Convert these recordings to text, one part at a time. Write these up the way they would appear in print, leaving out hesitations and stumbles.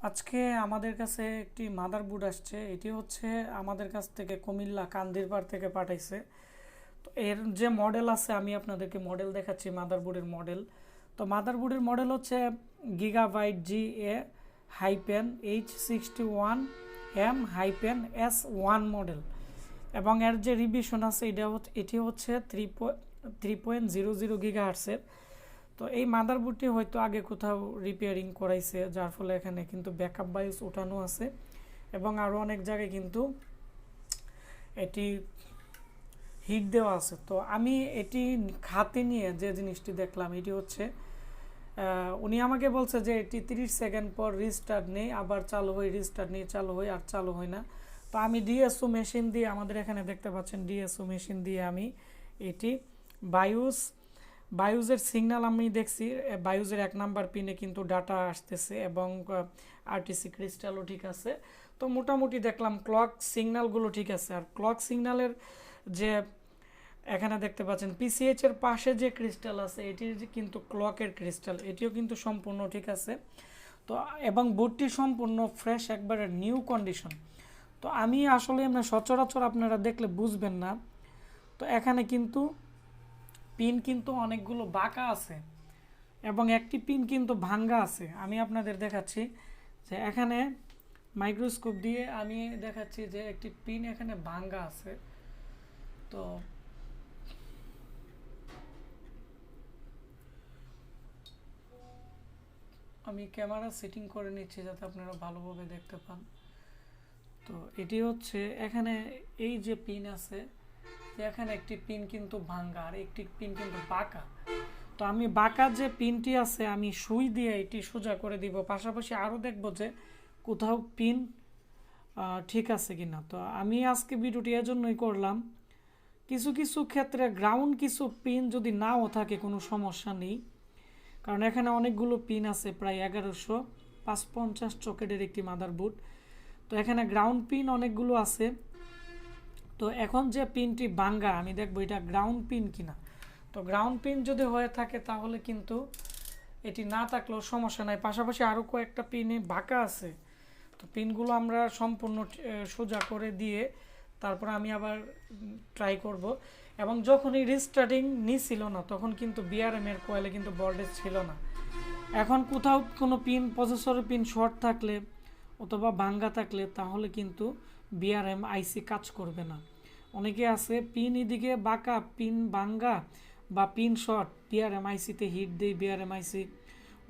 আজকে আমাদের কাছে একটি মাদারবোর্ড আসছে। এটি হচ্ছে আমাদের কাছ থেকে কুমিল্লা কান্দিরপাড় থেকে পাঠাইছে। তো এর যে মডেল আছে আমি আপনাদেরকে মডেল দেখাচ্ছি, মাদারবোর্ডের মডেল। তো মাদারবোর্ডের মডেল হচ্ছে গিগাবাইট GA-H61M-S1 মডেল, এবং এর যে রিভিশন আছে এটি হচ্ছে 3.00 গিগাহার্টসের। তো এই মাদারবোর্ডটি হয়তো আগে কোথাও রিপেয়ারিং করাইছে, যার ফলে এখানে কিন্তু ব্যাকআপ বায়োস ওঠানো আছে, এবং আরও অনেক জায়গায় কিন্তু এটি হিট দেওয়া আছে। তো আমি এটি হাতে নিয়ে যে জিনিসটি দেখলাম, এটি হচ্ছে উনি আমাকে বলছে যে এটি 30 সেকেন্ড পর রিস্টার্ট নেই, আবার চালু হয়, রিস্টার্ট নেই, চালু হয়, আর চালু হয় না। তো আমি ডিএসও মেশিন দিয়ে, আমাদের এখানে দেখতে পাচ্ছেন ডিএসও মেশিন দিয়ে আমি এটি বায়ুজের সিগন্যাল আমি দেখছি। বায়ুজের 1 নাম্বার পিনে কিন্তু ডাটা আসতেছে, এবং আরটিসি ক্রিস্টালও ঠিক আছে। তো মোটামুটি দেখলাম ক্লক সিগন্যালগুলো ঠিক আছে। আর ক্লক সিগন্যালের যে এখানে দেখতে পাচ্ছেন পিসিএইচ এর পাশে যে ক্রিস্টাল আছে, এটি কিন্তু ক্লকের ক্রিস্টাল, এটিও কিন্তু সম্পূর্ণ ঠিক আছে। তো এবং বোর্ডটি সম্পূর্ণ ফ্রেশ, একবারে নিউ কন্ডিশন। তো আমি আসলে সচরাচর আপনারা দেখলে বুঝবেন না। তো এখানে কিন্তু পিন কিন্তু অনেকগুলো বাঁকা আছে, এবং একটি পিন কিন্তু ভাঙ্গা আছে। আমি আপনাদের দেখাচ্ছি যে এখানে মাইক্রোস্কোপ দিয়ে আমি দেখাচ্ছি যে একটি পিন এখানে ভাঙ্গা আছে। তো আমি ক্যামেরা সেটিং করে নিচ্ছি যাতে আপনারা ভালোভাবে দেখতে পান। তো এটি হচ্ছে এখানে এই যে পিন আছে, এখানে একটি পিন কিন্তু ভাঙ্গা আর একটি পিন কিন্তু বাঁকা। তো আমি বাঁকা যে পিনটি আছে আমি সুই দিয়ে এটি সোজা করে দিব, পাশাপাশি আরও দেখব যে কোথাও পিন ঠিক আছে কিনা। তো আমি আজকে ভিডিওটি এজন্যই করলাম, কিছু কিছু ক্ষেত্রে গ্রাউন্ড কিছু পিন যদি নাও থাকে কোনো সমস্যা নেই, কারণ এখানে অনেকগুলো পিন আছে, প্রায় 1150 চকেটের একটি মাদারবোর্ড। তো এখানে গ্রাউন্ড পিন অনেকগুলো আছে। তো এখন যে পিনটি ভাঙ্গা, আমি দেখবো এটা গ্রাউন্ড পিন কিনা। তো গ্রাউন্ড পিন যদি হয়ে থাকে তাহলে কিন্তু এটি না থাকলেও সমস্যা নাই, পাশাপাশি আরও কয়েকটা পিনে বাঁকা আছে। তো পিনগুলো আমরা সম্পূর্ণ সোজা করে দিয়ে তারপর আমি আবার ট্রাই করব। এবং যখনই রিস্টার্টিং নিছিল না, তখন কিন্তু বিআরএম এর কয়েলে কিন্তু ভোল্টেজ ছিল না। এখন কোথাও কোনো পিন, প্রসেসরের পিন শর্ট থাকলে অথবা ভাঙ্গা থাকলে তাহলে কিন্তু বিআরএম আইসি কাজ করবে না। অনেকে আছে পিন এদিকে বাঁকা, পিন ভাঙ্গা বা পিন শর্ট, বিআরএম আইসিতে হিট দেয়, বিআরএম আইসি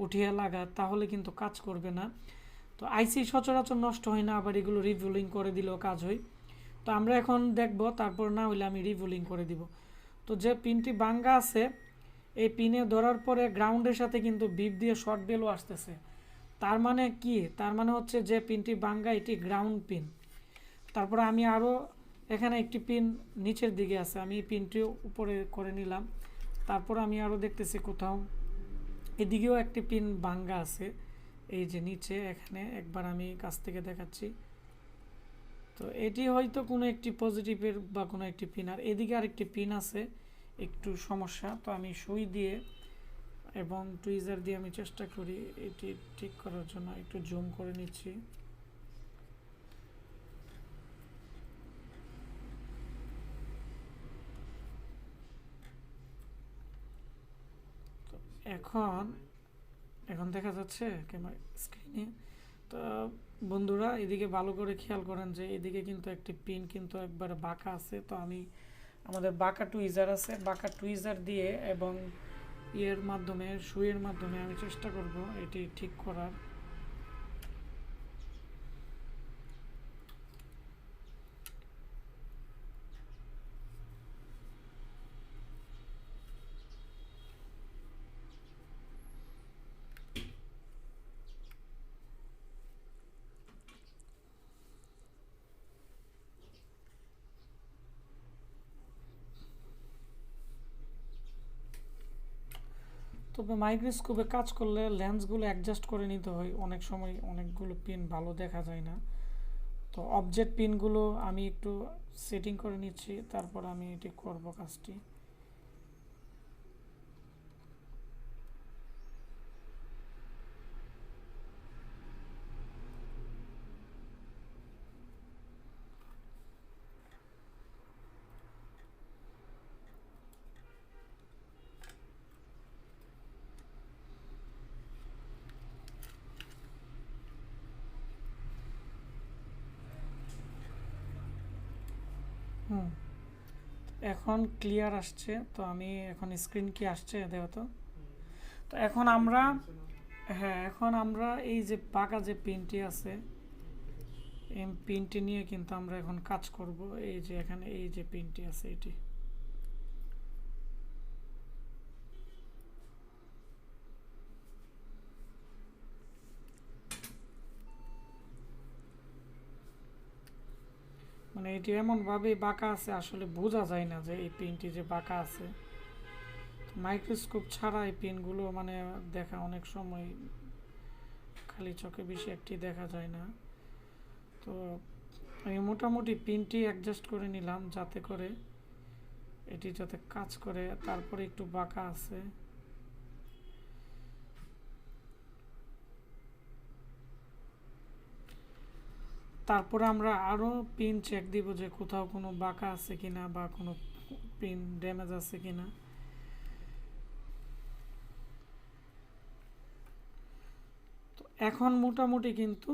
উঠিয়ে লাগা, তাহলে কিন্তু কাজ করবে না। তো আইসি সচরাচর নষ্ট হয় না, আবার এগুলো রিভুলিং করে দিলেও কাজ হয়। তো আমরা এখন দেখব, তারপর না হইলে আমি রিভুলিং করে দিব। তো যে পিনটি ভাঙ্গা আছে, এই পিনে ধরার পরে গ্রাউন্ডের সাথে কিন্তু বিপ দিয়ে শর্ট বেলও আসতেছে। তার মানে কি? তার মানে হচ্ছে যে পিনটি ভাঙ্গা, এটি গ্রাউন্ড পিন। তারপরে আমি আরও এখানে একটি পিন নিচের দিকে আছে, আমি এই পিনটিও উপরে করে নিলাম। তারপর আমি আরও দেখতেছি কোথাও এদিকেও একটি পিন ভাঙ্গা আছে, এই যে নিচে, এখানে একবার আমি কাছ থেকে দেখাচ্ছি। তো এটি হয়তো কোনো একটি পজিটিভের বা কোনো একটি পিন, আর এদিকে আরেকটি পিন আছে একটু সমস্যা। তো আমি সুই দিয়ে এবং টুইজার দিয়ে আমি চেষ্টা করি এটি ঠিক করার জন্য, একটু জুম করে নিচ্ছি। তো এখন এখন দেখা যাচ্ছে ক্যামেরা স্ক্রিনে। তো বন্ধুরা এদিকে ভালো করে খেয়াল করেন যে এদিকে কিন্তু একটি পিন কিন্তু একবারে বাঁকা আছে। তো আমি আমাদের বাঁকা টুইজার আছে, বাঁকা টুইজার দিয়ে এবং ইয়ের মাধ্যমে, সুইয়ের মাধ্যমে আমি চেষ্টা করব এটি ঠিক করার। তবে মাইক্রোস্কোপে কাজ করলে লেন্সগুলো অ্যাডজাস্ট করে নিতে হয়, অনেক সময় অনেকগুলো পিন ভালো দেখা যায় না। তো অবজেক্ট পিনগুলো আমি একটু সেটিং করে নিচ্ছি, তারপর আমি এটি করব কাজটি। এখন ক্লিয়ার আসছে। তো আমি এখন স্ক্রিন কি আসছে দেখো তো। তো এখন আমরা হ্যাঁ এখন আমরা এই যে পাকা যে পিনটি আছে এই পিনটি নিয়ে কিন্তু আমরা এখন কাজ করব। এই যে এখানে এই যে পিনটি আছে এটি, মানে এটি এমনভাবে বাঁকা আছে আসলে বোঝা যায় না যে এই পিনটি যে বাঁকা আছে। মাইক্রোস্কোপ ছাড়া এই পিনগুলো মানে দেখা অনেক সময় খালি চোখে বেশি একটি দেখা যায় না। তো আমি মোটামুটি পিনটি অ্যাডজাস্ট করে নিলাম যাতে করে এটি যাতে কাজ করে। তারপরে একটু বাঁকা আছে, তারপরে আমরা আরও পিন চেক দিব যে কোথাও কোনো বাঁকা আছে কিনা বা কোনো পিন ড্যামেজ আছে কিনা। তো এখন মোটামুটি কিন্তু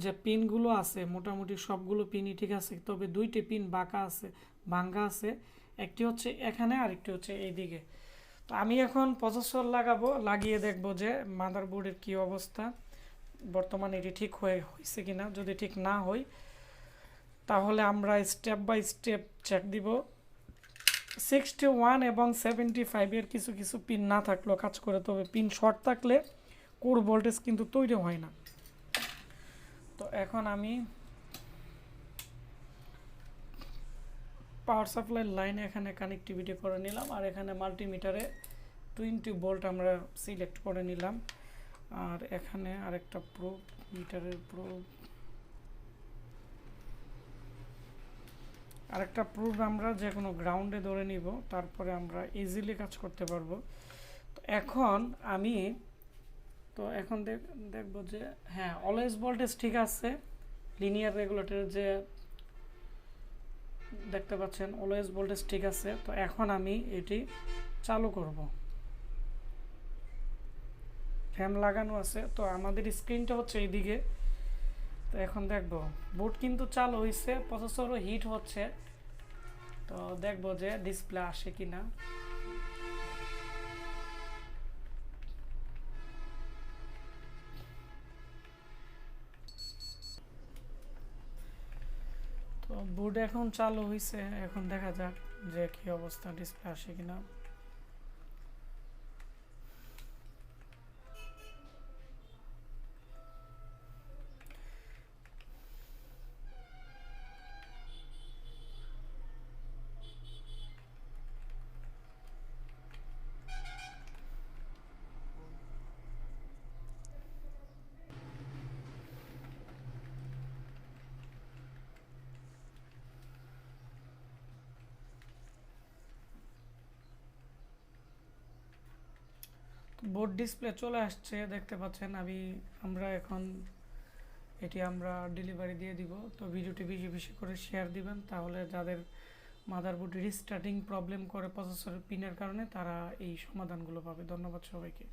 যে পিনগুলো আছে মোটামুটি সবগুলো পিনই ঠিক আছে, তবে দুইটি পিন বাঁকা আছে, ভাঙ্গা আছে। একটি হচ্ছে এখানে আর একটি হচ্ছে এইদিকে। তো আমি এখন প্রসেসর লাগাবো, লাগিয়ে দেখব যে মাদারবোর্ডের কি অবস্থা, বর্তমানে এটি ঠিক হয়েছে কিনা। যদি ঠিক না হয় তাহলে আমরা স্টেপ বাই স্টেপ চেক দিব। 61 এবং 75 এর কিছু কিছু পিন না থাকলেও কাজ করে, তবে পিন শর্ট থাকলে কোর ভোল্টেজ কিন্তু তৈরি হয় না। তো এখন আমি পাওয়ার সাপ্লাই লাইন এখানে কানেক্টিভিটি করে নিলাম, আর এখানে মাল্টিমিটারে 20 ভোল্ট আমরা সিলেক্ট করে নিলাম। আর এখানে আরেকটা প্রোব, মিটারের প্রোব, আরেকটা প্রোব আমরা যে কোনো গ্রাউন্ডে ধরে নিব, তারপরে আমরা ইজিলি কাজ করতে পারবো। তো এখন আমি এখন দেখব যে হ্যাঁ অলওয়েজ ভোল্টেজ ঠিক আছে, লিনিয়ার রেগুলেটর যে দেখতে পাচ্ছেন অলওয়েজ ভোল্টেজ ঠিক আছে। তো এখন আমি এটি চালু করব, ফ্যান লাগানো আছে। তো আমাদের স্ক্রিনটা হচ্ছে এইদিকে। তো এখন দেখব বোর্ড কিন্তু চালু হয়েছে, প্রসেসরও হিট হচ্ছে। তো দেখব যে ডিসপ্লে আসে কিনা। তো বোর্ড এখন চালু হয়েছে, এখন দেখা যাক যে কি অবস্থা, ডিসপ্লে আসে কিনা। বোর্ড ডিসপ্লে চলে আসছে, দেখতে পাচ্ছেন। আমরা এখন এটি আমরা ডেলিভারি দিয়ে দিব। তো ভিডিওটি বেশি বেশি করে শেয়ার দিবেন, তাহলে যাদের মাদারবোর্ড রিস্টার্টিং প্রবলেম করে প্রসেসরের পিনের কারণে, তারা এই সমাধানগুলো পাবে। ধন্যবাদ সবাইকে।